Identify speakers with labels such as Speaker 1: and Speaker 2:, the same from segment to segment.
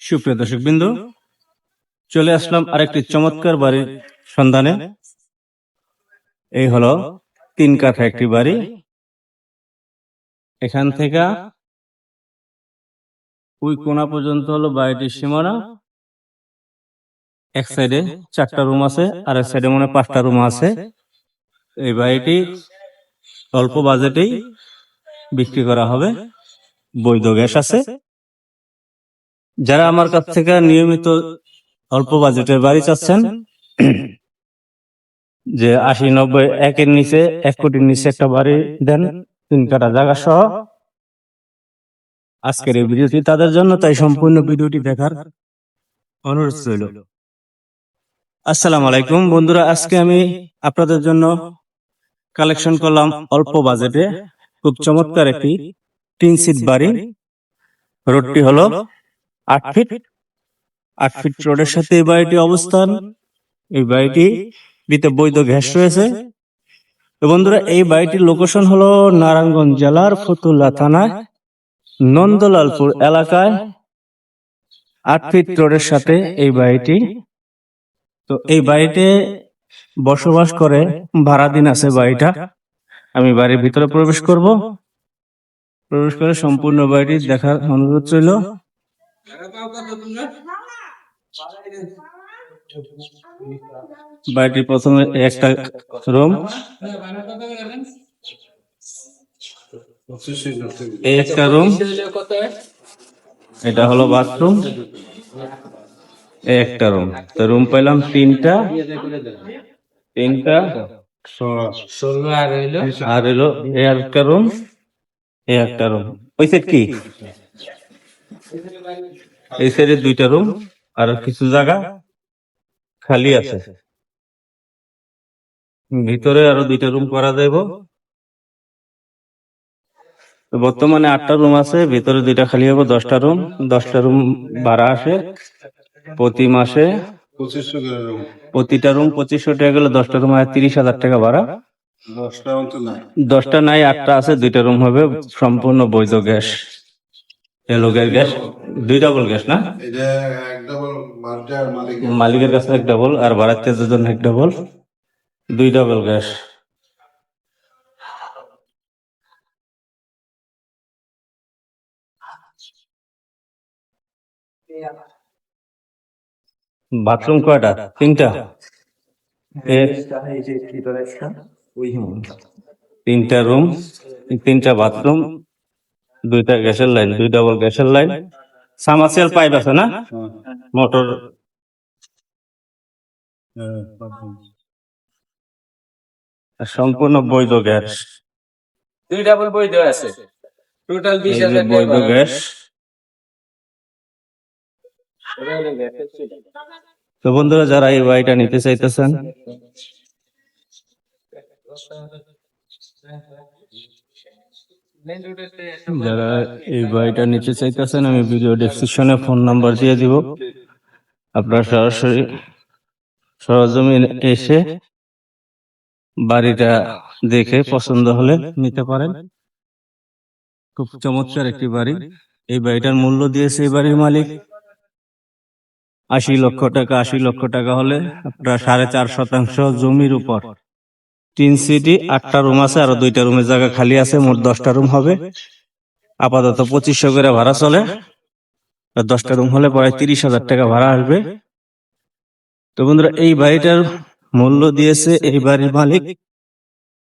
Speaker 1: সুপ্রিয় দর্শক বিন্দু, চলে আসলাম আরেকটি চমৎকার বাড়ির সন্ধানে। এই হলো 3 কাঠা একটি বাড়ি। এখান থেকে ওই কোণা পর্যন্ত হলো বাড়িটির সীমানা। এক সাইডে 4টা রুম আছে, আর এক সাইডে মনে 5টা রুম আছে। এই বাড়িটি অল্প বাজেটেই বিক্রি করা হবে, বৈধ গ্যাস আছে। যারা আমার কাছ থেকে নিয়মিত অল্প বাজেটের বাড়ি চাচ্ছেন, যে 80-90 একের নিচে 1 কোটির নিচে একটা বাড়ি দেন 3 কাঠা জায়গা সহ, আজকের এই ভিডিওটি তাদের জন্য, তাই সম্পূর্ণ ভিডিওটি দেখার অনুরোধ রইল। আসসালামু আলাইকুম বন্ধুরা, আজকে আমি আপনাদের জন্য কালেকশন করলাম অল্প বাজেটে খুব চমৎকার একটি 3 সিট বাড়ি। রোডটি হলো 8 ফিট। 8 ফিট রোডের সাথে এই বাড়িটি অবস্থান। এই বাড়িটি দিতে বৈধ গ্যাস রয়েছে। তো বন্ধুরা, এই বাড়িটির লোকেশন হলো নারায়ণগঞ্জ জেলার ফতুল্লা থানায় নন্দলালপুর এলাকায় 8 ফিট রোডের সাথে এই বাড়িটি। তো এই বাড়িতে বসবাস করে ভাড়াদিন আছে বাড়িটা। আমি বাড়ির ভিতরে প্রবেশ করে সম্পূর্ণ বাড়িটি দেখার অনুরোধ রইল। বাড়িটির প্রথমে একটা রুম, এই একটা রুম, এটা হলো বাথরুম, এই একটা রুম। তো রুম পাইলাম 3টা, আর হইলো এই একটা রুম, এই একটা রুম। ওই সাইড কি, এই সাইডে 2টা রুম, আর কিছু জায়গা খালি আছে। ভিতরে আরো 2টা রুম করা যাইব। বর্তমানে 8টা রুম আছে, ভিতরে 2টা খালি হবে, 10টা রুম। 10টা রুম ভাড়া আসে প্রতি মাসে, প্রতিটা রুম 2500 টাকা গেলে 10টা রুম 30,000 টাকা ভাড়া। 10টা নাই, 8টা আছে, 2টা রুম হবে সম্পূর্ণ বৈধ গ্যাস, এলোগের গ্যাস, 2 ডাবল গ্যাস না, মালিকের কাছে 1 ডাবল, আর ভাড়াটিয়াদের জন্য 1 ডাবল, 2 ডাবল গ্যাস। বাথরুম কয়টা? 3টা। 3টা রুম, 3টা বাথরুম, 2টা গ্যাসের লাইন, 2 ডাবল গ্যাসের লাইন, সামারসিয়াল পাইপ আছে না, মোটর। সম্পূর্ণ বৈধ গ্যাস,
Speaker 2: 2 ডাবল বৈধ আছে, টোটাল 20,000
Speaker 1: বৈধ গ্যাস। তো বন্ধুরা, যারা এই বাড়িটা নিতে চাইতেছেন, যারা এই বাড়িটা নিতে চাইতেছেন, আমি ভিডিও ডেসক্রিপশনে ফোন নাম্বার দিয়ে দিব। আপনারা সরাসরি সরজমিনে এসে বাড়িটা দেখে পছন্দ হলে নিতে পারেন। খুব চমৎকার একটি বাড়ি। এই বাড়িটার মূল্য দিয়েছে এই বাড়ির মালিক 80 লক্ষ টাকা। 80 লক্ষ টাকা হলে আপনার 4.5% জমির উপর 3 সিটি, 8টা রুম আছে, আরো 2টা রুমের জায়গা খালি আছে, মোট 10টা রুম হবে। আপাতত 2500 করে ভাড়া চলে। 10টা রুম হলে প্রায় 30,000 টাকা ভাড়া আসবে। তো বন্ধুরা, এই বাড়িটার মূল্য দিয়েছে এই বাড়ির মালিক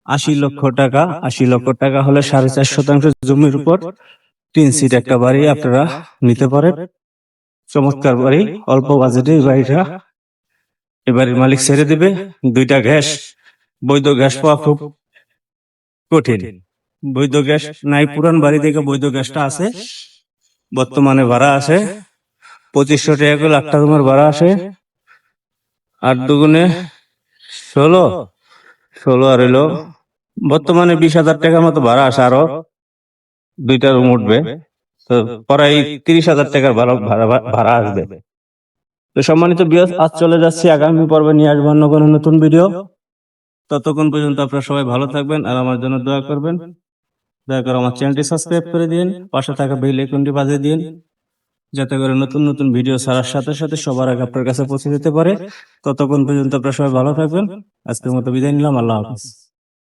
Speaker 1: 80 লক্ষ টাকা। 80 লক্ষ টাকা হলে 4.5% জমির উপর 3 সিট একটা বাড়ি আপনারা নিতে পারেন। চমৎকার বাড়ি, অল্প বাজেটে এই বাড়িটা এই বাড়ির মালিক ছেড়ে দিবে। 2টা গ্যাস, বৈধ গ্যাস পাওয়া খুব কঠিন। বৈধ গ্যাস নাই, পুরান বাড়ি থেকে বৈধ গ্যাসটা আছে। বর্তমানে ভাড়া আছে 2500 টাকা করে, 8টা রুমের ভাড়া আসে। 8 দুগুণে 16 আর হইলো বর্তমানে 20,000 টাকার মতো ভাড়া আসে। আরো 2টা রুম উঠবে, তো প্রায় 30,000 টাকার ভাড়া আসবে। তো সম্মানিত ভিউয়ার্স, আজ চলে যাচ্ছি, আগামী পর্বে নিয়ে আসবো অন্য কোনো নতুন ভিডিও। ততক্ষণ পর্যন্ত আপনারা সবাই ভালো থাকবেন আর আমার জন্য দোয়া করবেন। দয়া করে আমার চ্যানেলটি সাবস্ক্রাইব করে দিন, পাশে থাকা বেল আইকনটি বাজিয়ে দিন। যাতে করে নতুন নতুন ভিডিও ছাড়ার সাথে সাথে সবার আগে আপনার কাছে পৌঁছে যেতে পারে। ততক্ষণ পর্যন্ত আপনারা সবাই ভালো থাকবেন। আজকের মতো বিদায় নিলাম। আল্লাহ হাফেজ।